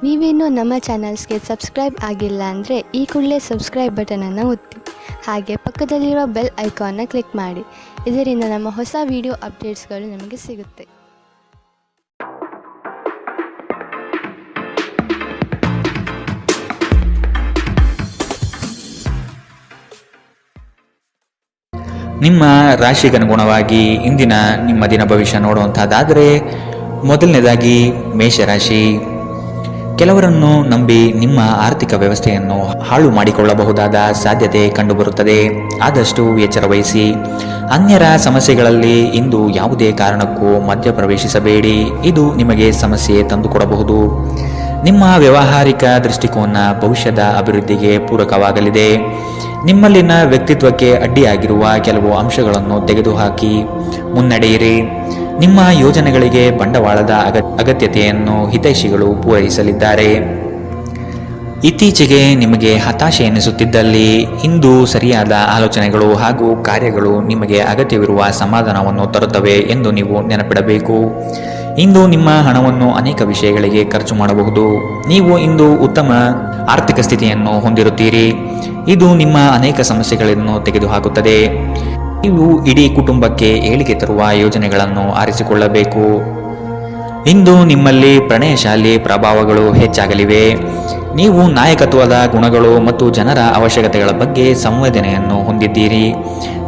ನೀವೇನೂ ನಮ್ಮ ಚಾನಲ್ಸ್ಗೆ ಸಬ್ಸ್ಕ್ರೈಬ್ ಆಗಿಲ್ಲ ಅಂದರೆ ಈ ಕೂಡಲೇ ಸಬ್ಸ್ಕ್ರೈಬ್ ಬಟನನ್ನು ಒತ್ತಿ. ಹಾಗೆ ಪಕ್ಕದಲ್ಲಿರೋ ಬೆಲ್ ಐಕಾನ್ನ ಕ್ಲಿಕ್ ಮಾಡಿ. ಇದರಿಂದ ನಮ್ಮ ಹೊಸ ವಿಡಿಯೋ ಅಪ್ಡೇಟ್ಸ್ಗಳು ನಿಮಗೆ ಸಿಗುತ್ತೆ. ನಿಮ್ಮ ರಾಶಿಗನುಗುಣವಾಗಿ ಇಂದಿನ ನಿಮ್ಮ ದಿನ ಭವಿಷ್ಯ ನೋಡುವಂಥದ್ದಾದರೆ, ಮೊದಲನೇದಾಗಿ ಮೇಷರಾಶಿ. ಕೆಲವರನ್ನು ನಂಬಿ ನಿಮ್ಮ ಆರ್ಥಿಕ ವ್ಯವಸ್ಥೆಯನ್ನು ಹಾಳು ಮಾಡಿಕೊಳ್ಳಬಹುದಾದ ಸಾಧ್ಯತೆ ಕಂಡುಬರುತ್ತದೆ. ಆದಷ್ಟು ಎಚ್ಚರ ವಹಿಸಿ. ಅನ್ಯರ ಸಮಸ್ಯೆಗಳಲ್ಲಿ ಇಂದು ಯಾವುದೇ ಕಾರಣಕ್ಕೂ ಮಧ್ಯಪ್ರವೇಶಿಸಬೇಡಿ. ಇದು ನಿಮಗೆ ಸಮಸ್ಯೆ ತಂದುಕೊಡಬಹುದು. ನಿಮ್ಮ ವ್ಯಾವಹಾರಿಕ ದೃಷ್ಟಿಕೋನ ಭವಿಷ್ಯದ ಅಭಿವೃದ್ಧಿಗೆ ಪೂರಕವಾಗಲಿದೆ. ನಿಮ್ಮಲ್ಲಿನ ವ್ಯಕ್ತಿತ್ವಕ್ಕೆ ಅಡ್ಡಿಯಾಗಿರುವ ಕೆಲವು ಅಂಶಗಳನ್ನು ತೆಗೆದುಹಾಕಿ ಮುನ್ನಡೆಯಿರಿ. ನಿಮ್ಮ ಯೋಜನೆಗಳಿಗೆ ಬಂಡವಾಳದ ಅಗತ್ಯತೆಯನ್ನು ಹಿತೈಷಿಗಳು ಪೂರೈಸಲಿದ್ದಾರೆ. ಇತ್ತೀಚೆಗೆ ನಿಮಗೆ ಹತಾಶೆ ಎನಿಸುತ್ತಿದ್ದಲ್ಲಿ ಇಂದು ಸರಿಯಾದ ಆಲೋಚನೆಗಳು ಹಾಗೂ ಕಾರ್ಯಗಳು ನಿಮಗೆ ಅಗತ್ಯವಿರುವ ಸಮಾಧಾನವನ್ನು ತರುತ್ತವೆ ಎಂದು ನೀವು ನೆನಪಿಡಬೇಕು. ಇಂದು ನಿಮ್ಮ ಹಣವನ್ನು ಅನೇಕ ವಿಷಯಗಳಿಗೆ ಖರ್ಚು ಮಾಡಬಹುದು. ನೀವು ಇಂದು ಉತ್ತಮ ಆರ್ಥಿಕ ಸ್ಥಿತಿಯನ್ನು ಹೊಂದಿರುತ್ತೀರಿ. ಇದು ನಿಮ್ಮ ಅನೇಕ ಸಮಸ್ಯೆಗಳನ್ನು ತೆಗೆದುಹಾಕುತ್ತದೆ. ನೀವು ಇಡೀ ಕುಟುಂಬಕ್ಕೆ ಏಳಿಗೆ ತರುವ ಯೋಜನೆಗಳನ್ನು ಆರಿಸಿಕೊಳ್ಳಬೇಕು. ಇಂದು ನಿಮ್ಮಲ್ಲಿ ಪ್ರಣಯಶಾಲಿ ಪ್ರಭಾವಗಳು ಹೆಚ್ಚಾಗಲಿವೆ. ನೀವು ನಾಯಕತ್ವದ ಗುಣಗಳು ಮತ್ತು ಜನರ ಅವಶ್ಯಕತೆಗಳ ಬಗ್ಗೆ ಸಂವೇದನೆಯನ್ನು ಹೊಂದಿದ್ದೀರಿ.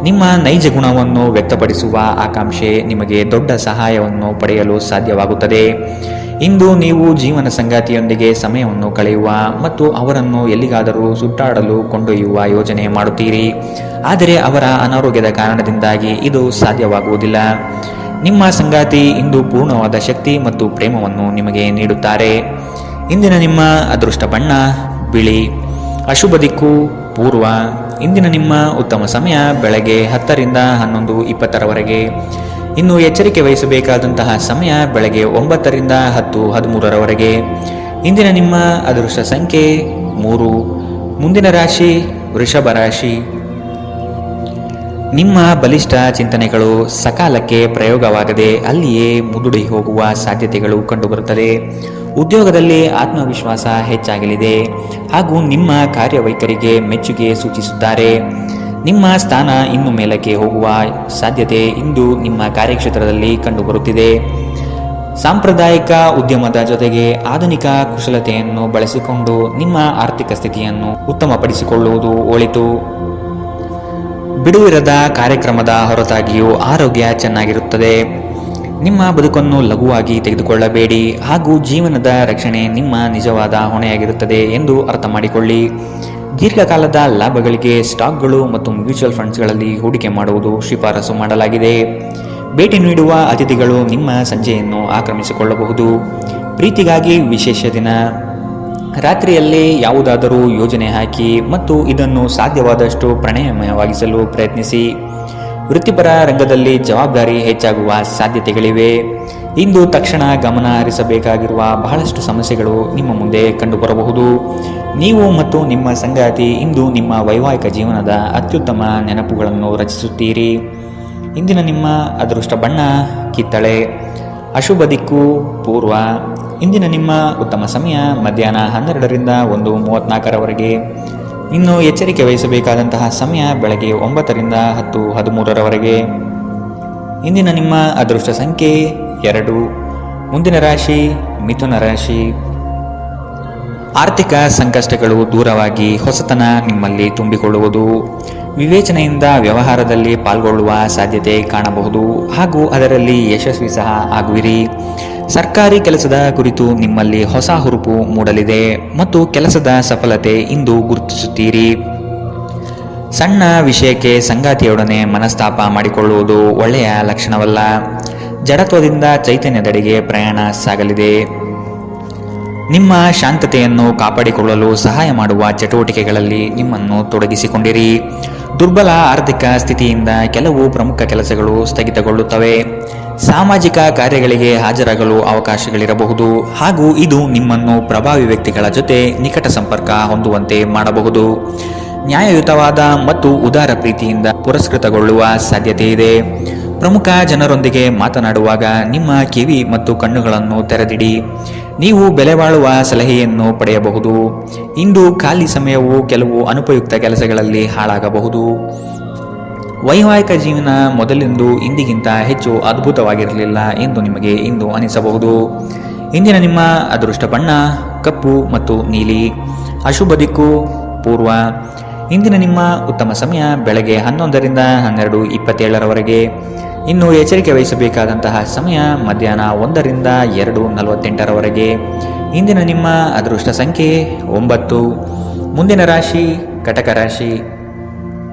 ನಿಮ್ಮ ನೈಜ ಗುಣವನ್ನು ವ್ಯಕ್ತಪಡಿಸುವ ಆಕಾಂಕ್ಷೆ ನಿಮಗೆ ದೊಡ್ಡ ಸಹಾಯವನ್ನು ಪಡೆಯಲು ಸಾಧ್ಯವಾಗುತ್ತದೆ. ಇಂದು ನೀವು ಜೀವನ ಸಂಗಾತಿಯೊಂದಿಗೆ ಸಮಯವನ್ನು ಕಳೆಯುವ ಮತ್ತು ಅವರನ್ನು ಎಲ್ಲಿಗಾದರೂ ಸುತ್ತಾಡಲು ಕೊಂಡೊಯ್ಯುವ ಯೋಜನೆ ಮಾಡುತ್ತೀರಿ. ಆದರೆ ಅವರ ಅನಾರೋಗ್ಯದ ಕಾರಣದಿಂದಾಗಿ ಇದು ಸಾಧ್ಯವಾಗುವುದಿಲ್ಲ. ನಿಮ್ಮ ಸಂಗಾತಿ ಇಂದು ಪೂರ್ಣವಾದ ಶಕ್ತಿ ಮತ್ತು ಪ್ರೇಮವನ್ನು ನಿಮಗೆ ನೀಡುತ್ತಾರೆ. ಇಂದಿನ ನಿಮ್ಮ ಅದೃಷ್ಟ ಬಣ್ಣ ಬಿಳಿ. ಅಶುಭ ದಿಕ್ಕು ಪೂರ್ವ. ಇಂದಿನ ನಿಮ್ಮ ಉತ್ತಮ ಸಮಯ ಬೆಳಗ್ಗೆ 10 ರಿಂದ 11:20ರವರೆಗೆ. ಇನ್ನು ಎಚ್ಚರಿಕೆ ವಹಿಸಬೇಕಾದಂತಹ ಸಮಯ ಬೆಳಗ್ಗೆ 9 ರಿಂದ 10:13ರವರೆಗೆ. ಇಂದಿನ ನಿಮ್ಮ ಅದೃಷ್ಟ ಸಂಖ್ಯೆ 3. ಮುಂದಿನ ರಾಶಿ ವೃಷಭ ರಾಶಿ. ನಿಮ್ಮ ಬಲಿಷ್ಠ ಚಿಂತನೆಗಳು ಸಕಾಲಕ್ಕೆ ಪ್ರಯೋಗವಾಗದೆ ಅಲ್ಲಿಯೇ ಮುದುಡಿ ಹೋಗುವ ಸಾಧ್ಯತೆಗಳು ಕಂಡುಬರುತ್ತದೆ. ಉದ್ಯೋಗದಲ್ಲಿ ಆತ್ಮವಿಶ್ವಾಸ ಹೆಚ್ಚಾಗಲಿದೆ ಹಾಗೂ ನಿಮ್ಮ ಕಾರ್ಯವೈಖರಿಗೆ ಮೆಚ್ಚುಗೆ ಸೂಚಿಸುತ್ತಾರೆ. ನಿಮ್ಮ ಸ್ಥಾನ ಇನ್ನು ಮೇಲಕ್ಕೆ ಹೋಗುವ ಸಾಧ್ಯತೆ ಇಂದು ನಿಮ್ಮ ಕಾರ್ಯಕ್ಷೇತ್ರದಲ್ಲಿ ಕಂಡುಬರುತ್ತಿದೆ. ಸಾಂಪ್ರದಾಯಿಕ ಉದ್ಯಮದ ಜೊತೆಗೆ ಆಧುನಿಕ ಕುಶಲತೆಯನ್ನು ಬಳಸಿಕೊಂಡು ನಿಮ್ಮ ಆರ್ಥಿಕ ಸ್ಥಿತಿಯನ್ನು ಉತ್ತಮಪಡಿಸಿಕೊಳ್ಳುವುದು ಒಳಿತು. ಬಿಡುವಿರದ ಕಾರ್ಯಕ್ರಮದ ಹೊರತಾಗಿಯೂ ಆರೋಗ್ಯ ಚೆನ್ನಾಗಿರುತ್ತದೆ. ನಿಮ್ಮ ಬದುಕನ್ನು ಲಘುವಾಗಿ ತೆಗೆದುಕೊಳ್ಳಬೇಡಿ ಹಾಗೂ ಜೀವನದ ರಕ್ಷಣೆ ನಿಮ್ಮ ನಿಜವಾದ ಹೊಣೆಯಾಗಿರುತ್ತದೆ ಎಂದು ಅರ್ಥ ಮಾಡಿಕೊಳ್ಳಿ. ದೀರ್ಘಕಾಲದ ಲಾಭಗಳಿಗೆ ಸ್ಟಾಕ್ಗಳು ಮತ್ತು ಮ್ಯೂಚುವಲ್ ಫಂಡ್ಸ್ಗಳಲ್ಲಿ ಹೂಡಿಕೆ ಮಾಡುವುದು ಶಿಫಾರಸು ಮಾಡಲಾಗಿದೆ. ಭೇಟಿ ನೀಡುವ ಅತಿಥಿಗಳು ನಿಮ್ಮ ಸಂಜೆಯನ್ನು ಆಕ್ರಮಿಸಿಕೊಳ್ಳಬಹುದು. ಪ್ರೀತಿಗಾಗಿ ವಿಶೇಷ ದಿನ. ರಾತ್ರಿಯಲ್ಲಿ ಯಾವುದಾದರೂ ಯೋಜನೆ ಹಾಕಿ ಮತ್ತು ಇದನ್ನು ಸಾಧ್ಯವಾದಷ್ಟು ಪ್ರಣಯಮಯವಾಗಿಸಲು ಪ್ರಯತ್ನಿಸಿ. ವೃತ್ತಿಪರ ರಂಗದಲ್ಲಿ ಜವಾಬ್ದಾರಿ ಹೆಚ್ಚಾಗುವ ಸಾಧ್ಯತೆಗಳಿವೆ. ಇಂದು ತಕ್ಷಣ ಗಮನ ಹರಿಸಬೇಕಾಗಿರುವ ಬಹಳಷ್ಟು ಸಮಸ್ಯೆಗಳು ನಿಮ್ಮ ಮುಂದೆ ಕಂಡುಬರಬಹುದು. ನೀವು ಮತ್ತು ನಿಮ್ಮ ಸಂಗಾತಿ ಇಂದು ನಿಮ್ಮ ವೈವಾಹಿಕ ಜೀವನದ ಅತ್ಯುತ್ತಮ ನೆನಪುಗಳನ್ನು ರಚಿಸುತ್ತೀರಿ. ಇಂದಿನ ನಿಮ್ಮ ಅದೃಷ್ಟ ಬಣ್ಣ ಕಿತ್ತಳೆ. ಅಶುಭ ದಿಕ್ಕು ಪೂರ್ವ. ಇಂದಿನ ನಿಮ್ಮ ಉತ್ತಮ ಸಮಯ ಮಧ್ಯಾಹ್ನ 12 ರಿಂದ 1:34ರವರೆಗೆ. ಇನ್ನು ಎಚ್ಚರಿಕೆ ವಹಿಸಬೇಕಾದಂತಹ ಸಮಯ ಬೆಳಗ್ಗೆ 9 ರಿಂದ 10:13ರವರೆಗೆ. ಇಂದಿನ ನಿಮ್ಮ ಅದೃಷ್ಟ ಸಂಖ್ಯೆ 2. ಮುಂದಿನ ರಾಶಿ ಮಿಥುನ ರಾಶಿ. ಆರ್ಥಿಕ ಸಂಕಷ್ಟಗಳು ದೂರವಾಗಿ ಹೊಸತನ ನಿಮ್ಮಲ್ಲಿ ತುಂಬಿಕೊಳ್ಳುವುದು. ವಿವೇಚನೆಯಿಂದ ವ್ಯವಹಾರದಲ್ಲಿ ಪಾಲ್ಗೊಳ್ಳುವ ಸಾಧ್ಯತೆ ಕಾಣಬಹುದು ಹಾಗೂ ಅದರಲ್ಲಿ ಯಶಸ್ವಿ ಸಹ ಆಗುವಿರಿ. ಸರ್ಕಾರಿ ಕೆಲಸದ ಕುರಿತು ನಿಮ್ಮಲ್ಲಿ ಹೊಸ ಹುರುಪು ಮೂಡಲಿದೆ ಮತ್ತು ಕೆಲಸದ ಸಫಲತೆ ಇಂದು ಗುರುತಿಸುತ್ತೀರಿ. ಸಣ್ಣ ವಿಷಯಕ್ಕೆ ಸಂಗಾತಿಯೊಡನೆ ಮನಸ್ತಾಪ ಮಾಡಿಕೊಳ್ಳುವುದು ಒಳ್ಳೆಯ ಲಕ್ಷಣವಲ್ಲ. ಜಡತ್ವದಿಂದ ಚೈತನ್ಯದೆಡೆಗೆ ಪ್ರಯಾಣ ಸಾಗಲಿದೆ. ನಿಮ್ಮ ಶಾಂತತೆಯನ್ನು ಕಾಪಾಡಿಕೊಳ್ಳಲು ಸಹಾಯ ಮಾಡುವ ಚಟುವಟಿಕೆಗಳಲ್ಲಿ ನಿಮ್ಮನ್ನು ತೊಡಗಿಸಿಕೊಂಡಿರಿ. ದುರ್ಬಲ ಆರ್ಥಿಕ ಸ್ಥಿತಿಯಿಂದ ಕೆಲವು ಪ್ರಮುಖ ಕೆಲಸಗಳು ಸ್ಥಗಿತಗೊಳ್ಳುತ್ತವೆ. ಸಾಮಾಜಿಕ ಕಾರ್ಯಗಳಿಗೆ ಹಾಜರಾಗಲು ಅವಕಾಶಗಳಿರಬಹುದು ಹಾಗೂ ಇದು ನಿಮ್ಮನ್ನು ಪ್ರಭಾವಿ ವ್ಯಕ್ತಿಗಳ ಜೊತೆ ನಿಕಟ ಸಂಪರ್ಕ ಹೊಂದುವಂತೆ ಮಾಡಬಹುದು. ನ್ಯಾಯಯುತವಾದ ಮತ್ತು ಉದಾರ ಪ್ರೀತಿಯಿಂದ ಪುರಸ್ಕೃತಗೊಳ್ಳುವ ಸಾಧ್ಯತೆ ಇದೆ. ಪ್ರಮುಖ ಜನರೊಂದಿಗೆ ಮಾತನಾಡುವಾಗ ನಿಮ್ಮ ಕಿವಿ ಮತ್ತು ಕಣ್ಣುಗಳನ್ನು ತೆರೆದಿಡಿ. ನೀವು ಬೆಲೆ ಬಾಳುವ ಸಲಹೆಯನ್ನು ಪಡೆಯಬಹುದು. ಇಂದು ಖಾಲಿ ಸಮಯವು ಕೆಲವು ಅನುಪಯುಕ್ತ ಕೆಲಸಗಳಲ್ಲಿ ಹಾಳಾಗಬಹುದು. ವೈವಾಹಿಕ ಜೀವನ ಮೊದಲಿಂದು ಇಂದಿಗಿಂತ ಹೆಚ್ಚು ಅದ್ಭುತವಾಗಿರಲಿಲ್ಲ ಎಂದು ನಿಮಗೆ ಇಂದು ಅನಿಸಬಹುದು. ಇಂದಿನ ನಿಮ್ಮ ಅದೃಷ್ಟ ಬಣ್ಣ ಕಪ್ಪು ಮತ್ತು ನೀಲಿ. ಅಶುಭ ದಿಕ್ಕು ಪೂರ್ವ. ಇಂದಿನ ನಿಮ್ಮ ಉತ್ತಮ ಸಮಯ ಬೆಳಗ್ಗೆ 11ರಿಂದ 12:27 ಇನ್ನು ಎಚ್ಚರಿಕೆ ವಹಿಸಬೇಕಾದಂತಹ ಸಮಯ ಮಧ್ಯಾಹ್ನ 1ರಿಂದ 2:48 ಇಂದಿನ ನಿಮ್ಮ ಅದೃಷ್ಟ ಸಂಖ್ಯೆ 9. ಮುಂದಿನ ರಾಶಿ ಕಟಕ ರಾಶಿ.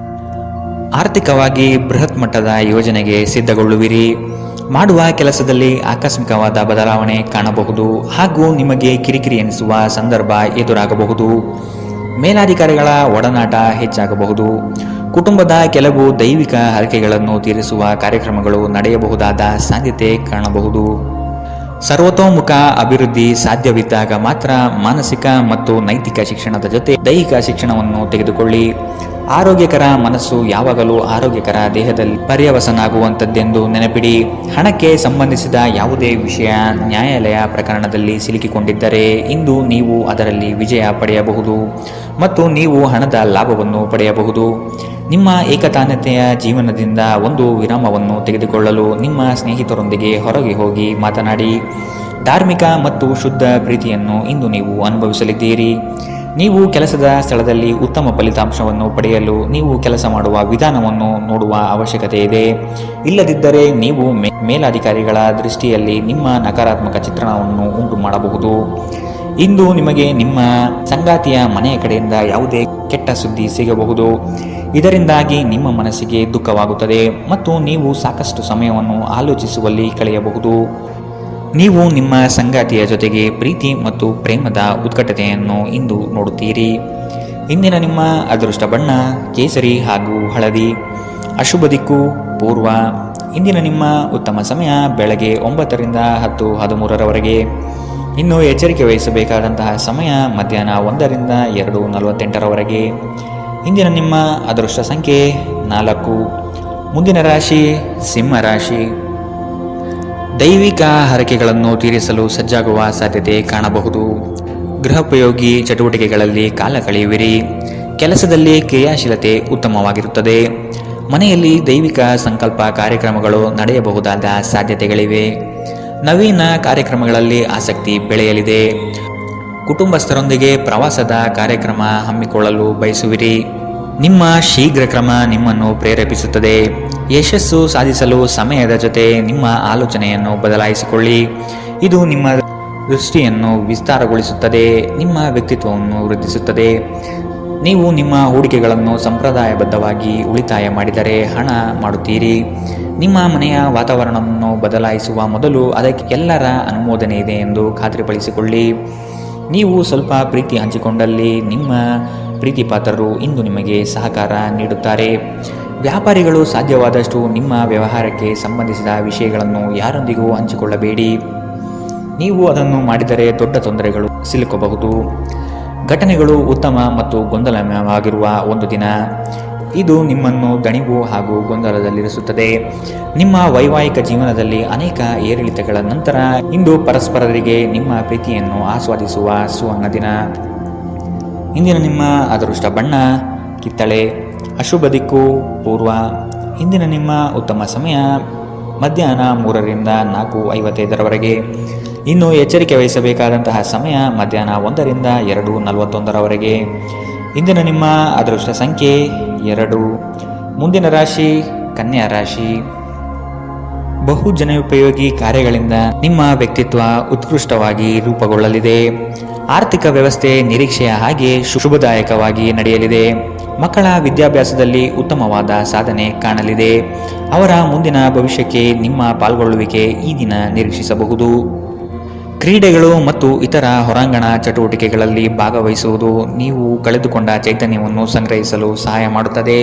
ಆರ್ಥಿಕವಾಗಿ ಬೃಹತ್ ಮಟ್ಟದ ಯೋಜನೆಗೆ ಸಿದ್ಧಗೊಳ್ಳುವಿರಿ. ಮಾಡುವ ಕೆಲಸದಲ್ಲಿ ಆಕಸ್ಮಿಕವಾದ ಬದಲಾವಣೆ ಕಾಣಬಹುದು ಹಾಗೂ ನಿಮಗೆ ಕಿರಿಕಿರಿ ಎನಿಸುವ ಸಂದರ್ಭ ಎದುರಾಗಬಹುದು. ಮೇಲಾಧಿಕಾರಿಗಳ ಒಡನಾಟ ಹೆಚ್ಚಾಗಬಹುದು. ಕುಟುಂಬದ ಕೆಲವು ದೈವಿಕ ಹರಕೆಗಳನ್ನು ತೀರಿಸುವ ಕಾರ್ಯಕ್ರಮಗಳು ನಡೆಯಬಹುದಾದ ಸಾಧ್ಯತೆ ಕಾಣಬಹುದು. ಸರ್ವತೋಮುಖ ಅಭಿವೃದ್ಧಿ ಸಾಧ್ಯವಿದ್ದಾಗ ಮಾತ್ರ ಮಾನಸಿಕ ಮತ್ತು ನೈತಿಕ ಶಿಕ್ಷಣದ ಜೊತೆ ದೈಹಿಕ ಶಿಕ್ಷಣವನ್ನು ತೆಗೆದುಕೊಳ್ಳಿ. ಆರೋಗ್ಯಕರ ಮನಸ್ಸು ಯಾವಾಗಲೂ ಆರೋಗ್ಯಕರ ದೇಹದಲ್ಲಿ ಪರ್ಯವಸನಾಗುವಂಥದ್ದೆಂದು ನೆನಪಿಡಿ. ಹಣಕ್ಕೆ ಸಂಬಂಧಿಸಿದ ಯಾವುದೇ ವಿಷಯ ನ್ಯಾಯಾಲಯ ಪ್ರಕರಣದಲ್ಲಿ ಸಿಲುಕಿಕೊಂಡಿದ್ದರೆ ಇಂದು ನೀವು ಅದರಲ್ಲಿ ವಿಜಯ ಪಡೆಯಬಹುದು ಮತ್ತು ನೀವು ಹಣದ ಲಾಭವನ್ನು ಪಡೆಯಬಹುದು. ನಿಮ್ಮ ಏಕತಾನತೆಯ ಜೀವನದಿಂದ ಒಂದು ವಿರಾಮವನ್ನು ತೆಗೆದುಕೊಳ್ಳಲು ನಿಮ್ಮ ಸ್ನೇಹಿತರೊಂದಿಗೆ ಹೊರಗೆ ಹೋಗಿ ಮಾತನಾಡಿ. ಧಾರ್ಮಿಕ ಮತ್ತು ಶುದ್ಧ ಪ್ರೀತಿಯನ್ನು ಇಂದು ನೀವು ಅನುಭವಿಸಲಿದ್ದೀರಿ. ನೀವು ಕೆಲಸದ ಸ್ಥಳದಲ್ಲಿ ಉತ್ತಮ ಫಲಿತಾಂಶವನ್ನು ಪಡೆಯಲು ನೀವು ಕೆಲಸ ಮಾಡುವ ವಿಧಾನವನ್ನು ನೋಡುವ ಅವಶ್ಯಕತೆ ಇದೆ. ಇಲ್ಲದಿದ್ದರೆ ನೀವು ಮೇಲಾಧಿಕಾರಿಗಳ ದೃಷ್ಟಿಯಲ್ಲಿ ನಿಮ್ಮ ನಕಾರಾತ್ಮಕ ಚಿತ್ರಣವನ್ನು ಉಂಟು ಮಾಡಬಹುದು. ಇಂದು ನಿಮಗೆ ನಿಮ್ಮ ಸಂಗಾತಿಯ ಮನೆಯ ಕಡೆಯಿಂದ ಯಾವುದೇ ಕೆಟ್ಟ ಸುದ್ದಿ ಸಿಗಬಹುದು. ಇದರಿಂದಾಗಿ ನಿಮ್ಮ ಮನಸ್ಸಿಗೆ ದುಃಖವಾಗುತ್ತದೆ ಮತ್ತು ನೀವು ಸಾಕಷ್ಟು ಸಮಯವನ್ನು ಆಲೋಚಿಸುವಲ್ಲಿ ಕಳೆಯಬಹುದು. ನೀವು ನಿಮ್ಮ ಸಂಗಾತಿಯ ಜೊತೆಗೆ ಪ್ರೀತಿ ಮತ್ತು ಪ್ರೇಮದ ಉತ್ಕಟತೆಯನ್ನು ಇಂದು ನೋಡುತ್ತೀರಿ. ಇಂದಿನ ನಿಮ್ಮ ಅದೃಷ್ಟ ಬಣ್ಣ ಕೇಸರಿ ಹಾಗೂ ಹಳದಿ. ಅಶುಭ ದಿಕ್ಕು ಪೂರ್ವ. ಇಂದಿನ ನಿಮ್ಮ ಉತ್ತಮ ಸಮಯ ಬೆಳಗ್ಗೆ 9ರಿಂದ 10:13 ಇನ್ನು ಎಚ್ಚರಿಕೆ ವಹಿಸಬೇಕಾದಂತಹ ಸಮಯ ಮಧ್ಯಾಹ್ನ 1ರಿಂದ 2:48 ಇಂದಿನ ನಿಮ್ಮ ಅದೃಷ್ಟ ಸಂಖ್ಯೆ 4. ಮುಂದಿನ ರಾಶಿ ಸಿಂಹ ರಾಶಿ. ದೈವಿಕ ಹರಕೆಗಳನ್ನು ತೀರಿಸಲು ಸಜ್ಜಾಗುವ ಸಾಧ್ಯತೆ ಕಾಣಬಹುದು. ಗೃಹೋಪಯೋಗಿ ಚಟುವಟಿಕೆಗಳಲ್ಲಿ ಕಾಲ ಕಳೆಯುವಿರಿ. ಕೆಲಸದಲ್ಲಿ ಕ್ರಿಯಾಶೀಲತೆ ಉತ್ತಮವಾಗಿರುತ್ತದೆ. ಮನೆಯಲ್ಲಿ ದೈವಿಕ ಸಂಕಲ್ಪ ಕಾರ್ಯಕ್ರಮಗಳು ನಡೆಯಬಹುದಾದ ಸಾಧ್ಯತೆಗಳಿವೆ. ನವೀನ ಕಾರ್ಯಕ್ರಮಗಳಲ್ಲಿ ಆಸಕ್ತಿ ಬೆಳೆಯಲಿದೆ. ಕುಟುಂಬಸ್ಥರೊಂದಿಗೆ ಪ್ರವಾಸದ ಕಾರ್ಯಕ್ರಮ ಹಮ್ಮಿಕೊಳ್ಳಲು ಬಯಸುವಿರಿ. ನಿಮ್ಮ ಶೀಘ್ರ ಕ್ರಮ ನಿಮ್ಮನ್ನು ಪ್ರೇರೇಪಿಸುತ್ತದೆ. ಯಶಸ್ಸು ಸಾಧಿಸಲು ಸಮಯದ ಜೊತೆ ನಿಮ್ಮ ಆಲೋಚನೆಯನ್ನು ಬದಲಾಯಿಸಿಕೊಳ್ಳಿ. ಇದು ನಿಮ್ಮ ದೃಷ್ಟಿಯನ್ನು ವಿಸ್ತಾರಗೊಳಿಸುತ್ತದೆ, ನಿಮ್ಮ ವ್ಯಕ್ತಿತ್ವವನ್ನು ವೃದ್ಧಿಸುತ್ತದೆ. ನೀವು ನಿಮ್ಮ ಹೂಡಿಕೆಗಳನ್ನು ಸಂಪ್ರದಾಯಬದ್ಧವಾಗಿ ಉಳಿತಾಯ ಮಾಡಿದರೆ ಹಣ ಮಾಡುತ್ತೀರಿ. ನಿಮ್ಮ ಮನೆಯ ವಾತಾವರಣವನ್ನು ಬದಲಾಯಿಸುವ ಮೊದಲು ಅದಕ್ಕೆ ಎಲ್ಲರ ಅನುಮೋದನೆ ಇದೆ ಎಂದು ಖಾತ್ರಿಪಡಿಸಿಕೊಳ್ಳಿ. ನೀವು ಸ್ವಲ್ಪ ಪ್ರೀತಿ ಹಂಚಿಕೊಂಡಲ್ಲಿ ನಿಮ್ಮ ಪ್ರೀತಿಪಾತ್ರರು ಇಂದು ನಿಮಗೆ ಸಹಕಾರ ನೀಡುತ್ತಾರೆ. ವ್ಯಾಪಾರಿಗಳು ಸಾಧ್ಯವಾದಷ್ಟು ನಿಮ್ಮ ವ್ಯವಹಾರಕ್ಕೆ ಸಂಬಂಧಿಸಿದ ವಿಷಯಗಳನ್ನು ಯಾರೊಂದಿಗೂ ಹಂಚಿಕೊಳ್ಳಬೇಡಿ. ನೀವು ಅದನ್ನು ಮಾಡಿದರೆ ದೊಡ್ಡ ತೊಂದರೆಗಳು ಸಿಲುಕಬಹುದು. ಘಟನೆಗಳು ಉತ್ತಮ ಮತ್ತು ಗೊಂದಲಮಯವಾಗಿರುವ ಒಂದು ದಿನ. ಇದು ನಿಮ್ಮನ್ನು ದಣಿವು ಹಾಗೂ ಗೊಂದಲದಲ್ಲಿರಿಸುತ್ತದೆ. ನಿಮ್ಮ ವೈವಾಹಿಕ ಜೀವನದಲ್ಲಿ ಅನೇಕ ಏರಿಳಿತಗಳ ನಂತರ ಇಂದು ಪರಸ್ಪರರಿಗೆ ನಿಮ್ಮ ಪ್ರೀತಿಯನ್ನು ಆಸ್ವಾದಿಸುವ ಸುವರ್ಣ ದಿನ. ಇಂದಿನ ನಿಮ್ಮ ಅದೃಷ್ಟ ಬಣ್ಣ ಕಿತ್ತಳೆ. ಅಶುಭ ದಿಕ್ಕು ಪೂರ್ವ. ಇಂದಿನ ನಿಮ್ಮ ಉತ್ತಮ ಸಮಯ ಮಧ್ಯಾಹ್ನ 3ರಿಂದ 4:55 ಇನ್ನು ಎಚ್ಚರಿಕೆ ವಹಿಸಬೇಕಾದಂತಹ ಸಮಯ ಮಧ್ಯಾಹ್ನ 1ರಿಂದ 2:41 ಇಂದಿನ ನಿಮ್ಮ ಅದೃಷ್ಟ ಸಂಖ್ಯೆ 2. ಮುಂದಿನ ರಾಶಿ ಕನ್ಯಾ ರಾಶಿ. ಬಹು ಜನೋಪಯೋಗಿ ಕಾರ್ಯಗಳಿಂದ ನಿಮ್ಮ ವ್ಯಕ್ತಿತ್ವ ಉತ್ಕೃಷ್ಟವಾಗಿ ರೂಪುಗೊಳ್ಳಲಿದೆ. ಆರ್ಥಿಕ ವ್ಯವಸ್ಥೆ ನಿರೀಕ್ಷೆಯ ಹಾಗೆ ಶುಭದಾಯಕವಾಗಿ ನಡೆಯಲಿದೆ. ಮಕ್ಕಳ ವಿದ್ಯಾಭ್ಯಾಸದಲ್ಲಿ ಉತ್ತಮವಾದ ಸಾಧನೆ ಕಾಣಲಿದೆ. ಅವರ ಮುಂದಿನ ಭವಿಷ್ಯಕ್ಕೆ ನಿಮ್ಮ ಪಾಲ್ಗೊಳ್ಳುವಿಕೆ ಈ ದಿನ ನಿರೀಕ್ಷಿಸಬಹುದು. ಕ್ರೀಡೆಗಳು ಮತ್ತು ಇತರ ಹೊರಾಂಗಣ ಚಟುವಟಿಕೆಗಳಲ್ಲಿ ಭಾಗವಹಿಸುವುದು ನೀವು ಕಳೆದುಕೊಂಡ ಚೈತನ್ಯವನ್ನು ಸಂಗ್ರಹಿಸಲು ಸಹಾಯ ಮಾಡುತ್ತದೆ.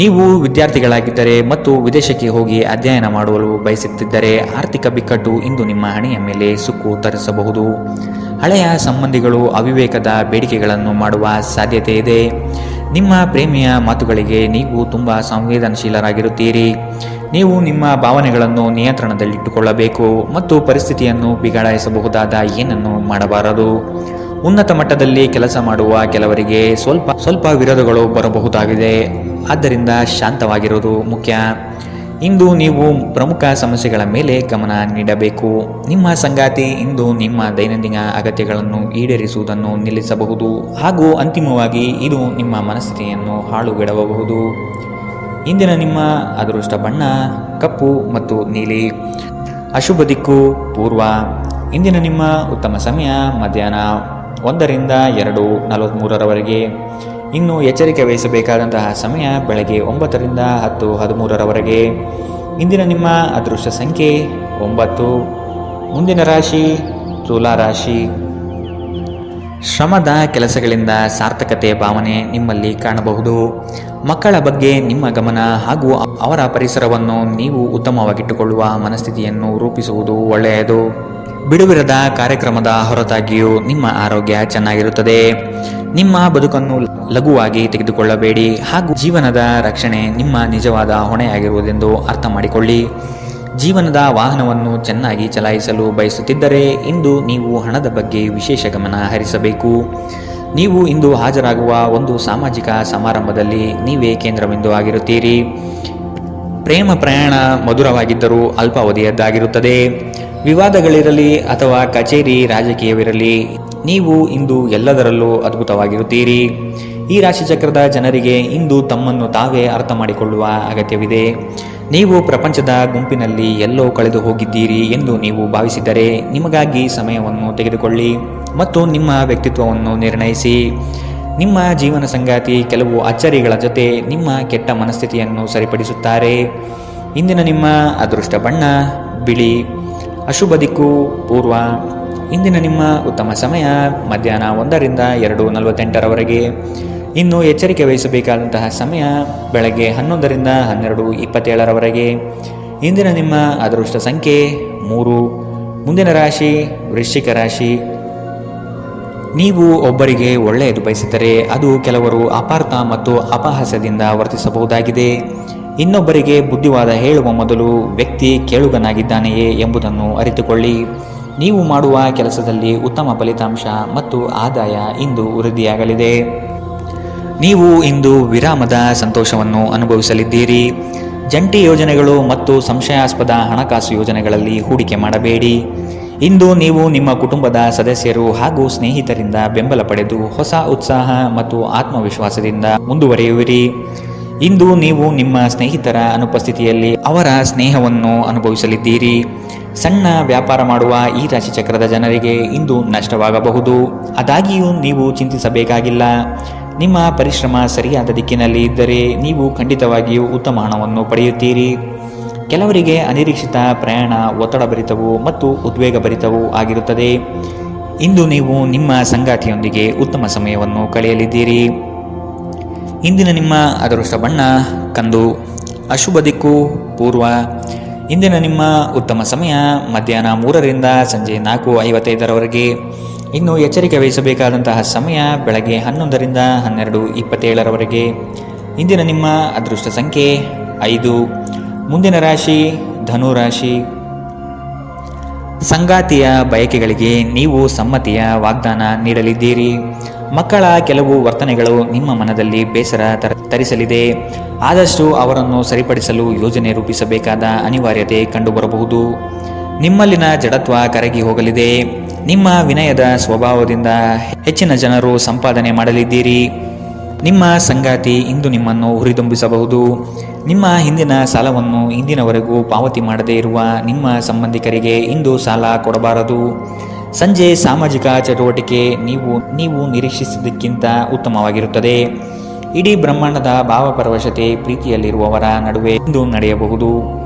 ನೀವು ವಿದ್ಯಾರ್ಥಿಗಳಾಗಿದ್ದರೆ ಮತ್ತು ವಿದೇಶಕ್ಕೆ ಹೋಗಿ ಅಧ್ಯಯನ ಮಾಡಲು ಬಯಸುತ್ತಿದ್ದರೆ ಆರ್ಥಿಕ ಬಿಕ್ಕಟ್ಟು ಇಂದು ನಿಮ್ಮ ಹಣೆಯ ಮೇಲೆ ಸುಕ್ಕು ತರಿಸಬಹುದು. ಹಳೆಯ ಸಂಬಂಧಿಗಳು ಅವಿವೇಕದ ಬೇಡಿಕೆಗಳನ್ನು ಮಾಡುವ ಸಾಧ್ಯತೆ ಇದೆ. ನಿಮ್ಮ ಪ್ರೇಮಿಯ ಮಾತುಗಳಿಗೆ ನೀವು ತುಂಬ ಸಂವೇದನಶೀಲರಾಗಿರುತ್ತೀರಿ. ನೀವು ನಿಮ್ಮ ಭಾವನೆಗಳನ್ನು ನಿಯಂತ್ರಣದಲ್ಲಿಟ್ಟುಕೊಳ್ಳಬೇಕು ಮತ್ತು ಪರಿಸ್ಥಿತಿಯನ್ನು ಬಿಗಡಾಯಿಸಬಹುದಾದ ಏನನ್ನು ಮಾಡಬಾರದು. ಉನ್ನತ ಮಟ್ಟದಲ್ಲಿ ಕೆಲಸ ಮಾಡುವ ಕೆಲವರಿಗೆ ಸ್ವಲ್ಪ ವಿರೋಧಗಳು ಬರಬಹುದಾಗಿದೆ. ಆದ್ದರಿಂದ ಶಾಂತವಾಗಿರುವುದು ಮುಖ್ಯ. ಇಂದು ನೀವು ಪ್ರಮುಖ ಸಮಸ್ಯೆಗಳ ಮೇಲೆ ಗಮನ ನೀಡಬೇಕು. ನಿಮ್ಮ ಸಂಗಾತಿ ಇಂದು ನಿಮ್ಮ ದೈನಂದಿನ ಅಗತ್ಯಗಳನ್ನು ಈಡೇರಿಸುವುದನ್ನು ನಿಲ್ಲಿಸಬಹುದು ಹಾಗೂ ಅಂತಿಮವಾಗಿ ಇದು ನಿಮ್ಮ ಮನಸ್ಥಿತಿಯನ್ನು ಹಾಳುಗೆಡವಬಹುದು. ಇಂದಿನ ನಿಮ್ಮ ಅದೃಷ್ಟ ಬಣ್ಣ ಕಪ್ಪು ಮತ್ತು ನೀಲಿ. ಅಶುಭ ದಿಕ್ಕು ಪೂರ್ವ. ಇಂದಿನ ನಿಮ್ಮ ಉತ್ತಮ ಸಮಯ ಮಧ್ಯಾಹ್ನ 1 ರಿಂದ 2:43 ಇನ್ನು ಎಚ್ಚರಿಕೆ ವಹಿಸಬೇಕಾದಂತಹ ಸಮಯ ಬೆಳಗ್ಗೆ 9 ರಿಂದ 10:13 ಇಂದಿನ ನಿಮ್ಮ ಅದೃಷ್ಟ ಸಂಖ್ಯೆ 9. ಮುಂದಿನ ರಾಶಿ ತುಲಾ ರಾಶಿ. ಶ್ರಮದ ಕೆಲಸಗಳಿಂದ ಸಾರ್ಥಕತೆ ಭಾವನೆ ನಿಮ್ಮಲ್ಲಿ ಕಾಣಬಹುದು. ಮಕ್ಕಳ ಬಗ್ಗೆ ನಿಮ್ಮ ಗಮನ ಹಾಗೂ ಅವರ ಪರಿಸರವನ್ನು ನೀವು ಉತ್ತಮವಾಗಿಟ್ಟುಕೊಳ್ಳುವ ಮನಸ್ಥಿತಿಯನ್ನು ರೂಪಿಸುವುದು ಒಳ್ಳೆಯದು. ಬಿಡುವಿರದ ಕಾರ್ಯಕ್ರಮದ ಹೊರತಾಗಿಯೂ ನಿಮ್ಮ ಆರೋಗ್ಯ ಚೆನ್ನಾಗಿರುತ್ತದೆ. ನಿಮ್ಮ ಬದುಕನ್ನು ಲಘುವಾಗಿ ತೆಗೆದುಕೊಳ್ಳಬೇಡಿ ಹಾಗೂ ಜೀವನದ ರಕ್ಷಣೆ ನಿಮ್ಮ ನಿಜವಾದ ಹೊಣೆಯಾಗಿರುವುದೆಂದು ಅರ್ಥ ಮಾಡಿಕೊಳ್ಳಿ. ಜೀವನದ ವಾಹನವನ್ನು ಚೆನ್ನಾಗಿ ಚಲಾಯಿಸಲು ಬಯಸುತ್ತಿದ್ದರೆ ಇಂದು ನೀವು ಹಣದ ಬಗ್ಗೆ ವಿಶೇಷ ಗಮನ ಹರಿಸಬೇಕು. ನೀವು ಇಂದು ಹಾಜರಾಗುವ ಒಂದು ಸಾಮಾಜಿಕ ಸಮಾರಂಭದಲ್ಲಿ ನೀವೇ ಕೇಂದ್ರಬಿಂದು ಆಗಿರುತ್ತೀರಿ. ಪ್ರೇಮ ಪ್ರಯಾಣ ಮಧುರವಾಗಿದ್ದರೂ ಅಲ್ಪಾವಧಿಯದ್ದಾಗಿರುತ್ತದೆ. ವಿವಾದಗಳಿರಲಿ ಅಥವಾ ಕಚೇರಿ ರಾಜಕೀಯವಿರಲಿ, ನೀವು ಇಂದು ಎಲ್ಲದರಲ್ಲೂ ಅದ್ಭುತವಾಗಿರುತ್ತೀರಿ. ಈ ರಾಶಿಚಕ್ರದ ಜನರಿಗೆ ಇಂದು ತಮ್ಮನ್ನು ತಾವೇ ಅರ್ಥ ಮಾಡಿಕೊಳ್ಳುವ ಅಗತ್ಯವಿದೆ. ನೀವು ಪ್ರಪಂಚದ ಗುಂಪಿನಲ್ಲಿ ಎಲ್ಲೋ ಕಳೆದು ಹೋಗಿದ್ದೀರಿ ಎಂದು ನೀವು ಭಾವಿಸಿದರೆ ನಿಮಗಾಗಿ ಸಮಯವನ್ನು ತೆಗೆದುಕೊಳ್ಳಿ ಮತ್ತು ನಿಮ್ಮ ವ್ಯಕ್ತಿತ್ವವನ್ನು ನಿರ್ಣಯಿಸಿ. ನಿಮ್ಮ ಜೀವನ ಸಂಗಾತಿ ಕೆಲವು ಅಚ್ಚರಿಗಳ ಜೊತೆ ನಿಮ್ಮ ಕೆಟ್ಟ ಮನಸ್ಥಿತಿಯನ್ನು ಸರಿಪಡಿಸುತ್ತಾರೆ. ಇಂದಿನ ನಿಮ್ಮ ಅದೃಷ್ಟ ಬಣ್ಣ ಬಿಳಿ. ಅಶುಭ ದಿಕ್ಕು ಪೂರ್ವ. ಇಂದಿನ ನಿಮ್ಮ ಉತ್ತಮ ಸಮಯ ಮಧ್ಯಾಹ್ನ 1 ರಿಂದ 2:48 ಇನ್ನು ಎಚ್ಚರಿಕೆ ವಹಿಸಬೇಕಾದಂತಹ ಸಮಯ ಬೆಳಗ್ಗೆ 11 ರಿಂದ 12:27 ಇಂದಿನ ನಿಮ್ಮ ಅದೃಷ್ಟ ಸಂಖ್ಯೆ 3. ಮುಂದಿನ ರಾಶಿ ವೃಶ್ಚಿಕ ರಾಶಿ. ನೀವು ಒಬ್ಬರಿಗೆ ಒಳ್ಳೆಯದು ಬಯಸಿದರೆ ಅದು ಕೆಲವರು ಅಪಾರ್ಥ ಮತ್ತು ಅಪಹಾಸ್ಯದಿಂದ ವರ್ತಿಸಬಹುದಾಗಿದೆ. ಇನ್ನೊಬ್ಬರಿಗೆ ಬುದ್ಧಿವಾದ ಹೇಳುವ ಮೊದಲು ವ್ಯಕ್ತಿ ಕೇಳುಗನಾಗಿದ್ದಾನೆಯೇ ಎಂಬುದನ್ನು ಅರಿತುಕೊಳ್ಳಿ. ನೀವು ಮಾಡುವ ಕೆಲಸದಲ್ಲಿ ಉತ್ತಮ ಫಲಿತಾಂಶ ಮತ್ತು ಆದಾಯ ಇಂದು ವೃದ್ಧಿಯಾಗಲಿದೆ. ನೀವು ಇಂದು ವಿರಾಮದ ಸಂತೋಷವನ್ನು ಅನುಭವಿಸಲಿದ್ದೀರಿ. ಜಂಟಿ ಯೋಜನೆಗಳು ಮತ್ತು ಸಂಶಯಾಸ್ಪದ ಹಣಕಾಸು ಯೋಜನೆಗಳಲ್ಲಿ ಹೂಡಿಕೆ ಮಾಡಬೇಡಿ. ಇಂದು ನೀವು ನಿಮ್ಮ ಕುಟುಂಬದ ಸದಸ್ಯರು ಹಾಗೂ ಸ್ನೇಹಿತರಿಂದ ಬೆಂಬಲ ಪಡೆದು ಹೊಸ ಉತ್ಸಾಹ ಮತ್ತು ಆತ್ಮವಿಶ್ವಾಸದಿಂದ ಮುಂದುವರಿಯುವಿರಿ. ಇಂದು ನೀವು ನಿಮ್ಮ ಸ್ನೇಹಿತರ ಅನುಪಸ್ಥಿತಿಯಲ್ಲಿ ಅವರ ಸ್ನೇಹವನ್ನು ಅನುಭವಿಸಲಿದ್ದೀರಿ. ಸಣ್ಣ ವ್ಯಾಪಾರ ಮಾಡುವ ಈ ರಾಶಿಚಕ್ರದ ಜನರಿಗೆ ಇಂದು ನಷ್ಟವಾಗಬಹುದು. ಆದಾಗ್ಯೂ ನೀವು ಚಿಂತಿಸಬೇಕಾಗಿಲ್ಲ. ನಿಮ್ಮ ಪರಿಶ್ರಮ ಸರಿಯಾದ ದಿಕ್ಕಿನಲ್ಲಿ ಇದ್ದರೆ ನೀವು ಖಂಡಿತವಾಗಿಯೂ ಉತ್ತಮ ಹಣವನ್ನು ಪಡೆಯುತ್ತೀರಿ. ಕೆಲವರಿಗೆ ಅನಿರೀಕ್ಷಿತ ಪ್ರಯಾಣ ಒತ್ತಡಭರಿತವೂ ಮತ್ತು ಉದ್ವೇಗಭರಿತವೂ ಆಗಿರುತ್ತದೆ. ಇಂದು ನೀವು ನಿಮ್ಮ ಸಂಗಾತಿಯೊಂದಿಗೆ ಉತ್ತಮ ಸಮಯವನ್ನು ಕಳೆಯಲಿದ್ದೀರಿ. ಇಂದಿನ ನಿಮ್ಮ ಅದೃಷ್ಟ ಬಣ್ಣ ಕಂದು. ಅಶುಭ ದಿಕ್ಕು ಪೂರ್ವ. ಇಂದಿನ ನಿಮ್ಮ ಉತ್ತಮ ಸಮಯ ಮಧ್ಯಾಹ್ನ 3 ರಿಂದ ಸಂಜೆ 4:55 ಇನ್ನು ಎಚ್ಚರಿಕೆ ವಹಿಸಬೇಕಾದಂತಹ ಸಮಯ ಬೆಳಗ್ಗೆ 11 ರಿಂದ 12:27 ಇಂದಿನ ನಿಮ್ಮ ಅದೃಷ್ಟ ಸಂಖ್ಯೆ 5. ಮುಂದಿನ ರಾಶಿ ಧನು ರಾಶಿ. ಸಂಗಾತಿಯ ಬಯಕೆಗಳಿಗೆ ನೀವು ಸಮ್ಮತಿಯ ವಾಗ್ದಾನ ನೀಡಲಿದ್ದೀರಿ. ಮಕ್ಕಳ ಕೆಲವು ವರ್ತನೆಗಳು ನಿಮ್ಮ ಮನದಲ್ಲಿ ಬೇಸರ ತರಿಸಲಿದೆ. ಆದಷ್ಟು ಅವರನ್ನು ಸರಿಪಡಿಸಲು ಯೋಜನೆ ರೂಪಿಸಬೇಕಾದ ಅನಿವಾರ್ಯತೆ ಕಂಡುಬರಬಹುದು. ನಿಮ್ಮಲ್ಲಿನ ಜಡತ್ವ ಕರಗಿ ಹೋಗಲಿದೆ. ನಿಮ್ಮ ವಿನಯದ ಸ್ವಭಾವದಿಂದ ಹೆಚ್ಚಿನ ಜನರು ಸಂಪಾದನೆ ಮಾಡಲಿದ್ದೀರಿ. ನಿಮ್ಮ ಸಂಗಾತಿ ಇಂದು ನಿಮ್ಮನ್ನು ಹುರಿದುಂಬಿಸಬಹುದು. ನಿಮ್ಮ ಹಿಂದಿನ ಸಾಲವನ್ನು ಇಂದಿನವರೆಗೂ ಪಾವತಿ ಮಾಡದೇ ಇರುವ ನಿಮ್ಮ ಸಂಬಂಧಿಕರಿಗೆ ಇಂದು ಸಾಲ ಕೊಡಬಾರದು. ಸಂಜೆ ಸಾಮಾಜಿಕ ಚಟುವಟಿಕೆ ನೀವು ನಿರೀಕ್ಷಿಸಿದ್ದಕ್ಕಿಂತ ಉತ್ತಮವಾಗಿರುತ್ತದೆ. ಇಡೀ ಬ್ರಹ್ಮಾಂಡದ ಭಾವಪರವಶತೆ ಪ್ರೀತಿಯಲ್ಲಿರುವವರ ನಡುವೆ ಇಂದು ನಡೆಯಬಹುದು.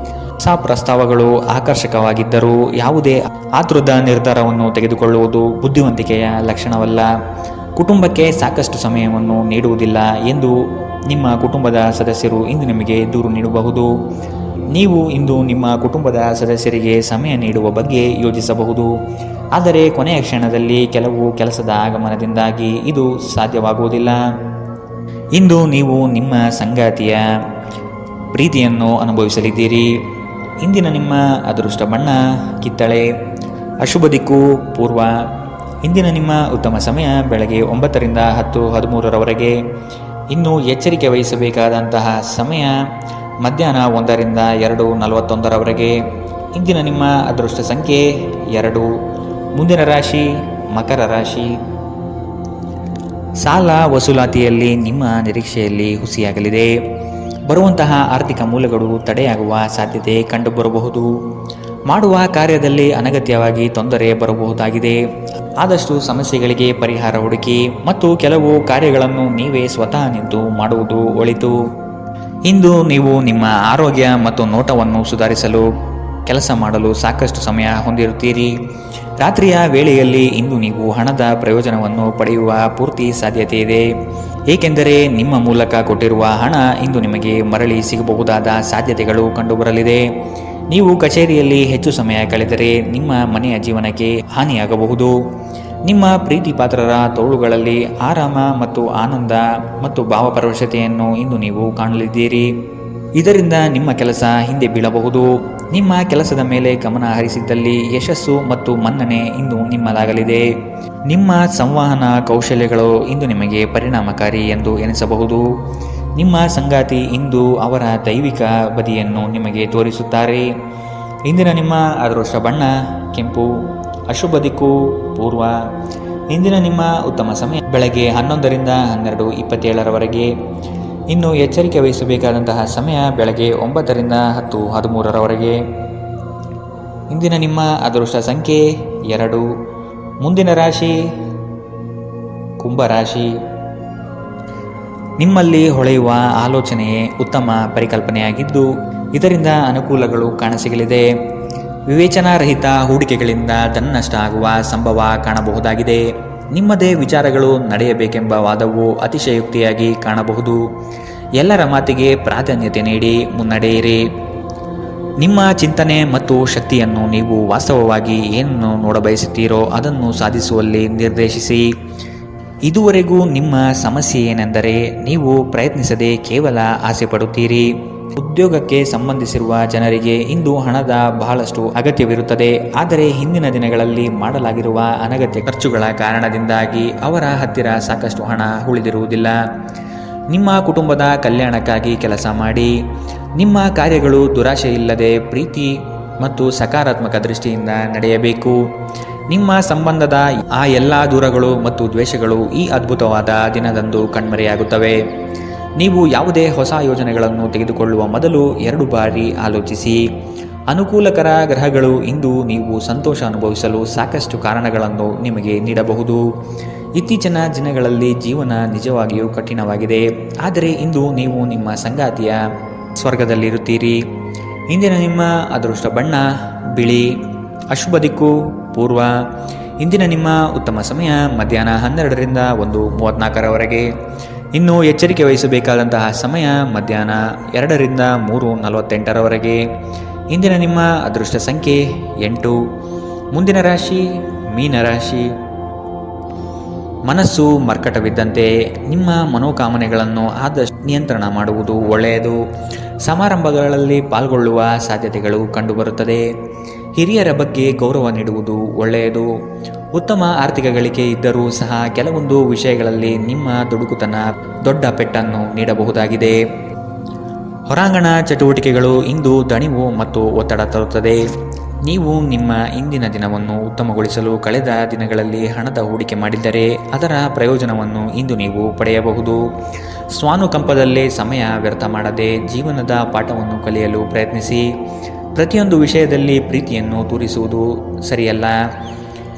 ಹೊಸ ಪ್ರಸ್ತಾವಗಳು ಆಕರ್ಷಕವಾಗಿದ್ದರೂ ಯಾವುದೇ ಆತುರದ ನಿರ್ಧಾರವನ್ನು ತೆಗೆದುಕೊಳ್ಳುವುದು ಬುದ್ಧಿವಂತಿಕೆಯ ಲಕ್ಷಣವಲ್ಲ. ಕುಟುಂಬಕ್ಕೆ ಸಾಕಷ್ಟು ಸಮಯವನ್ನು ನೀಡುವುದಿಲ್ಲ ಎಂದು ನಿಮ್ಮ ಕುಟುಂಬದ ಸದಸ್ಯರು ಇಂದು ನಿಮಗೆ ದೂರು ನೀಡಬಹುದು. ನೀವು ಇಂದು ನಿಮ್ಮ ಕುಟುಂಬದ ಸದಸ್ಯರಿಗೆ ಸಮಯ ನೀಡುವ ಬಗ್ಗೆ ಯೋಚಿಸಬಹುದು. ಆದರೆ ಕೊನೆಯ ಕ್ಷಣದಲ್ಲಿ ಕೆಲವು ಕೆಲಸದ ಆಗಮನದಿಂದಾಗಿ ಇದು ಸಾಧ್ಯವಾಗುವುದಿಲ್ಲ. ಇಂದು ನೀವು ನಿಮ್ಮ ಸಂಗಾತಿಯ ಪ್ರೀತಿಯನ್ನು ಅನುಭವಿಸಲಿದ್ದೀರಿ. ಇಂದಿನ ನಿಮ್ಮ ಅದೃಷ್ಟ ಬಣ್ಣ ಕಿತ್ತಳೆ. ಅಶುಭ ದಿಕ್ಕು ಪೂರ್ವ. ಇಂದಿನ ನಿಮ್ಮ ಉತ್ತಮ ಸಮಯ ಬೆಳಗ್ಗೆ 9ರಿಂದ 10:13ರವರೆಗೆ. ಇನ್ನು ಎಚ್ಚರಿಕೆ ವಹಿಸಬೇಕಾದಂತಹ ಸಮಯ ಮಧ್ಯಾಹ್ನ 1ರಿಂದ 2:41ರವರೆಗೆ. ಇಂದಿನ ನಿಮ್ಮ ಅದೃಷ್ಟ ಸಂಖ್ಯೆ 2. ಮುಂದಿನ ರಾಶಿ ಮಕರ ರಾಶಿ. ಸಾಲ ವಸೂಲಾತಿಯಲ್ಲಿ ನಿಮ್ಮ ನಿರೀಕ್ಷೆಯಲ್ಲಿ ಹುಸಿಯಾಗಲಿದೆ. ಬರುವಂತಹ ಆರ್ಥಿಕ ಮೂಲಗಳು ತಡೆಯಾಗುವ ಸಾಧ್ಯತೆ ಕಂಡುಬರಬಹುದು. ಮಾಡುವ ಕಾರ್ಯದಲ್ಲಿ ಅನಗತ್ಯವಾಗಿ ತೊಂದರೆ ಬರಬಹುದಾಗಿದೆ. ಆದಷ್ಟು ಸಮಸ್ಯೆಗಳಿಗೆ ಪರಿಹಾರ ಹುಡುಕಿ ಮತ್ತು ಕೆಲವು ಕಾರ್ಯಗಳನ್ನು ನೀವೇ ಸ್ವತಃ ನಿಂತು ಮಾಡುವುದು ಒಳಿತು. ಇಂದು ನೀವು ನಿಮ್ಮ ಆರೋಗ್ಯ ಮತ್ತು ನೋಟವನ್ನು ಸುಧಾರಿಸಲು ಕೆಲಸ ಮಾಡಲು ಸಾಕಷ್ಟು ಸಮಯ ಹೊಂದಿರುತ್ತೀರಿ. ರಾತ್ರಿಯ ವೇಳೆಯಲ್ಲಿ ಇಂದು ನೀವು ಹಣದ ಪ್ರಯೋಜನವನ್ನು ಪಡೆಯುವ ಪೂರ್ತಿ ಸಾಧ್ಯತೆ ಇದೆ. ಏಕೆಂದರೆ ನಿಮ್ಮ ಮೂಲಕ ಕೊಟ್ಟಿರುವ ಹಣ ಇಂದು ನಿಮಗೆ ಮರಳಿ ಸಿಗಬಹುದಾದ ಸಾಧ್ಯತೆಗಳು ಕಂಡುಬರಲಿದೆ. ನೀವು ಕಚೇರಿಯಲ್ಲಿ ಹೆಚ್ಚು ಸಮಯ ಕಳೆದರೆ ನಿಮ್ಮ ಮನೆಯ ಜೀವನಕ್ಕೆ ಹಾನಿಯಾಗಬಹುದು. ನಿಮ್ಮ ಪ್ರೀತಿ ಪಾತ್ರರ ತೋಳುಗಳಲ್ಲಿ ಆರಾಮ ಮತ್ತು ಆನಂದ ಮತ್ತು ಭಾವಪರವಶತೆಯನ್ನು ಇಂದು ನೀವು ಕಾಣಲಿದ್ದೀರಿ. ಇದರಿಂದ ನಿಮ್ಮ ಕೆಲಸ ಹಿಂದೆ ಬೀಳಬಹುದು. ನಿಮ್ಮ ಕೆಲಸದ ಮೇಲೆ ಗಮನ ಹರಿಸಿದ್ದಲ್ಲಿ ಯಶಸ್ಸು ಮತ್ತು ಮನ್ನಣೆ ಇಂದು ನಿಮ್ಮದಾಗಲಿದೆ. ನಿಮ್ಮ ಸಂವಹನ ಕೌಶಲ್ಯಗಳು ಇಂದು ನಿಮಗೆ ಪರಿಣಾಮಕಾರಿ ಎಂದು ಎನಿಸಬಹುದು. ನಿಮ್ಮ ಸಂಗಾತಿ ಇಂದು ಅವರ ದೈವಿಕ ಬದಿಯನ್ನು ನಿಮಗೆ ತೋರಿಸುತ್ತಾರೆ. ಇಂದಿನ ನಿಮ್ಮ ಅದೃಷ್ಟ ಬಣ್ಣ ಕೆಂಪು. ಅಶುಭ ದಿಕ್ಕು ಪೂರ್ವ. ಇಂದಿನ ನಿಮ್ಮ ಉತ್ತಮ ಸಮಯ ಬೆಳಗ್ಗೆ 11ರಿಂದ 12:27ರವರೆಗೆ. ಇನ್ನು ಎಚ್ಚರಿಕೆ ವಹಿಸಬೇಕಾದಂತಹ ಸಮಯ ಬೆಳಗ್ಗೆ 9ರಿಂದ 10:13ರವರೆಗೆ. ಇಂದಿನ ನಿಮ್ಮ ಅದೃಷ್ಟ ಸಂಖ್ಯೆ 2. ಮುಂದಿನ ರಾಶಿ ಕುಂಭರಾಶಿ. ನಿಮ್ಮಲ್ಲಿ ಹೊಳೆಯುವ ಆಲೋಚನೆಯೇ ಉತ್ತಮ ಪರಿಕಲ್ಪನೆಯಾಗಿದ್ದು ಇದರಿಂದ ಅನುಕೂಲಗಳು ಕಾಣಸಿಗಲಿದೆ. ವಿವೇಚನಾರಹಿತ ಹೂಡಿಕೆಗಳಿಂದ ಧನ ನಷ್ಟ ಆಗುವ ಸಂಭವ ಕಾಣಬಹುದಾಗಿದೆ. ನಿಮ್ಮದೇ ವಿಚಾರಗಳು ನಡೆಯಬೇಕೆಂಬ ವಾದವು ಅತಿಶಯೋಕ್ತಿಯಾಗಿ ಕಾಣಬಹುದು. ಎಲ್ಲರ ಮಾತಿಗೆ ಪ್ರಾಧಾನ್ಯತೆ ನೀಡಿ ಮುನ್ನಡೆಯಿರಿ. ನಿಮ್ಮ ಚಿಂತನೆ ಮತ್ತು ಶಕ್ತಿಯನ್ನು ನೀವು ವಾಸ್ತವವಾಗಿ ಏನನ್ನು ನೋಡಬಯಸುತ್ತೀರೋ ಅದನ್ನು ಸಾಧಿಸುವಲ್ಲಿ ನಿರ್ದೇಶಿಸಿ. ಇದುವರೆಗೂ ನಿಮ್ಮ ಸಮಸ್ಯೆ ಏನೆಂದರೆ ನೀವು ಪ್ರಯತ್ನಿಸದೆ ಕೇವಲ ಆಸೆ ಪಡುತ್ತೀರಿ. ಉದ್ಯೋಗಕ್ಕೆ ಸಂಬಂಧಿಸಿರುವ ಜನರಿಗೆ ಇಂದು ಹಣದ ಬಹಳಷ್ಟು ಅಗತ್ಯವಿರುತ್ತದೆ. ಆದರೆ ಹಿಂದಿನ ದಿನಗಳಲ್ಲಿ ಮಾಡಲಾಗಿರುವ ಅನಗತ್ಯ ಖರ್ಚುಗಳ ಕಾರಣದಿಂದಾಗಿ ಅವರ ಹತ್ತಿರ ಸಾಕಷ್ಟು ಹಣ ಉಳಿದಿರುವುದಿಲ್ಲ. ನಿಮ್ಮ ಕುಟುಂಬದ ಕಲ್ಯಾಣಕ್ಕಾಗಿ ಕೆಲಸ ಮಾಡಿ. ನಿಮ್ಮ ಕಾರ್ಯಗಳು ದುರಾಶೆಯಿಲ್ಲದೆ ಪ್ರೀತಿ ಮತ್ತು ಸಕಾರಾತ್ಮಕ ದೃಷ್ಟಿಯಿಂದ ನಡೆಯಬೇಕು. ನಿಮ್ಮ ಸಂಬಂಧದ ಆ ಎಲ್ಲ ದೂರಗಳು ಮತ್ತು ದ್ವೇಷಗಳು ಈ ಅದ್ಭುತವಾದ ದಿನದಂದು ಕಣ್ಮರೆಯಾಗುತ್ತವೆ. ನೀವು ಯಾವುದೇ ಹೊಸ ಯೋಜನೆಗಳನ್ನು ತೆಗೆದುಕೊಳ್ಳುವ ಮೊದಲು 2 ಬಾರಿ ಆಲೋಚಿಸಿ. ಅನುಕೂಲಕರ ಗ್ರಹಗಳು ಇಂದು ನೀವು ಸಂತೋಷ ಅನುಭವಿಸಲು ಸಾಕಷ್ಟು ಕಾರಣಗಳನ್ನು ನಿಮಗೆ ನೀಡಬಹುದು. ಇತ್ತೀಚಿನ ದಿನಗಳಲ್ಲಿ ಜೀವನ ನಿಜವಾಗಿಯೂ ಕಠಿಣವಾಗಿದೆ. ಆದರೆ ಇಂದು ನೀವು ನಿಮ್ಮ ಸಂಗಾತಿಯ ಸ್ವರ್ಗದಲ್ಲಿರುತ್ತೀರಿ. ಇಂದಿನ ನಿಮ್ಮ ಅದೃಷ್ಟ ಬಣ್ಣ ಬಿಳಿ. ಅಶುಭ ದಿಕ್ಕು ಪೂರ್ವ. ಇಂದಿನ ನಿಮ್ಮ ಉತ್ತಮ ಸಮಯ ಮಧ್ಯಾಹ್ನ 12ರಿಂದ 1:34ರವರೆಗೆ. ಇನ್ನು ಎಚ್ಚರಿಕೆ ವಹಿಸಬೇಕಾದಂತಹ ಸಮಯ ಮಧ್ಯಾಹ್ನ 2ರಿಂದ 3:48ರವರೆಗೆ. ಇಂದಿನ ನಿಮ್ಮ ಅದೃಷ್ಟ ಸಂಖ್ಯೆ 8. ಮುಂದಿನ ರಾಶಿ ಮೀನರಾಶಿ. ಮನಸ್ಸು ಮರ್ಕಟವಿದ್ದಂತೆ ನಿಮ್ಮ ಮನೋಕಾಮನೆಗಳನ್ನು ಆದಷ್ಟು ನಿಯಂತ್ರಣ ಮಾಡುವುದು ಒಳ್ಳೆಯದು. ಸಮಾರಂಭಗಳಲ್ಲಿ ಪಾಲ್ಗೊಳ್ಳುವ ಸಾಧ್ಯತೆಗಳು ಕಂಡುಬರುತ್ತದೆ. ಹಿರಿಯರ ಬಗ್ಗೆ ಗೌರವ ನೀಡುವುದು ಒಳ್ಳೆಯದು. ಉತ್ತಮ ಆರ್ಥಿಕ ಗಳಿಕೆ ಇದ್ದರೂ ಸಹ ಕೆಲವೊಂದು ವಿಷಯಗಳಲ್ಲಿ ನಿಮ್ಮ ದುಡುಕುತನ ದೊಡ್ಡ ಪೆಟ್ಟನ್ನು ನೀಡಬಹುದಾಗಿದೆ. ಹೊರಾಂಗಣ ಚಟುವಟಿಕೆಗಳು ಇಂದು ದಣಿವು ಮತ್ತು ಒತ್ತಡ ತರುತ್ತದೆ. ನೀವು ನಿಮ್ಮ ಇಂದಿನ ದಿನವನ್ನು ಉತ್ತಮಗೊಳಿಸಲು ಕಳೆದ ದಿನಗಳಲ್ಲಿ ಹಣದ ಹೂಡಿಕೆ ಮಾಡಿದ್ದರೆ ಅದರ ಪ್ರಯೋಜನವನ್ನು ಇಂದು ನೀವು ಪಡೆಯಬಹುದು. ಸ್ವಾನುಕಂಪದಲ್ಲೇ ಸಮಯ ವ್ಯರ್ಥ ಮಾಡದೆ ಜೀವನದ ಪಾಠವನ್ನು ಕಲಿಯಲು ಪ್ರಯತ್ನಿಸಿ. ಪ್ರತಿಯೊಂದು ವಿಷಯದಲ್ಲಿ ಪ್ರೀತಿಯನ್ನು ತೋರಿಸುವುದು ಸರಿಯಲ್ಲ.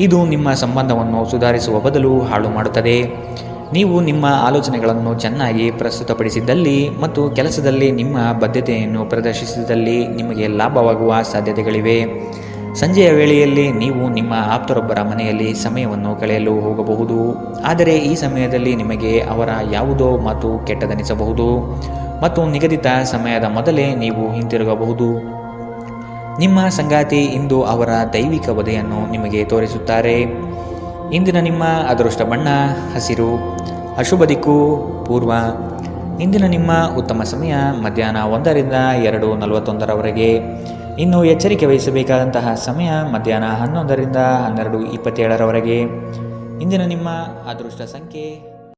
ಇದು ನಿಮ್ಮ ಸಂಬಂಧವನ್ನು ಸುಧಾರಿಸುವ ಬದಲು ಹಾಳು ಮಾಡುತ್ತದೆ. ನೀವು ನಿಮ್ಮ ಆಲೋಚನೆಗಳನ್ನು ಚೆನ್ನಾಗಿ ಪ್ರಸ್ತುತಪಡಿಸಿದ್ದಲ್ಲಿ ಮತ್ತು ಕೆಲಸದಲ್ಲಿ ನಿಮ್ಮ ಬದ್ಧತೆಯನ್ನು ಪ್ರದರ್ಶಿಸಿದಲ್ಲಿ ನಿಮಗೆ ಲಾಭವಾಗುವ ಸಾಧ್ಯತೆಗಳಿವೆ. ಸಂಜೆಯ ವೇಳೆಯಲ್ಲಿ ನೀವು ನಿಮ್ಮ ಆಪ್ತರೊಬ್ಬರ ಮನೆಯಲ್ಲಿ ಸಮಯವನ್ನು ಕಳೆಯಲು ಹೋಗಬಹುದು. ಆದರೆ ಈ ಸಮಯದಲ್ಲಿ ನಿಮಗೆ ಅವರ ಯಾವುದೋ ಮಾತು ಕೆಟ್ಟದನಿಸಬಹುದು ಮತ್ತು ನಿಗದಿತ ಸಮಯದ ಮೊದಲೇ ನೀವು ಹಿಂತಿರುಗಬಹುದು. ನಿಮ್ಮ ಸಂಗಾತಿ ಇಂದು ಅವರ ದೈವಿಕ ವಧೆಯನ್ನು ನಿಮಗೆ ತೋರಿಸುತ್ತಾರೆ. ಇಂದಿನ ನಿಮ್ಮ ಅದೃಷ್ಟ ಬಣ್ಣ ಹಸಿರು. ಅಶುಭ ದಿಕ್ಕು ಪೂರ್ವ. ಇಂದಿನ ನಿಮ್ಮ ಉತ್ತಮ ಸಮಯ ಮಧ್ಯಾಹ್ನ 1ರಿಂದ 2:41ರವರೆಗೆ. ಇನ್ನು ಎಚ್ಚರಿಕೆ ವಹಿಸಬೇಕಾದಂತಹ ಸಮಯ ಮಧ್ಯಾಹ್ನ 11ರಿಂದ 12:27ರವರೆಗೆ. ಇಂದಿನ ನಿಮ್ಮ ಅದೃಷ್ಟ ಸಂಖ್ಯೆ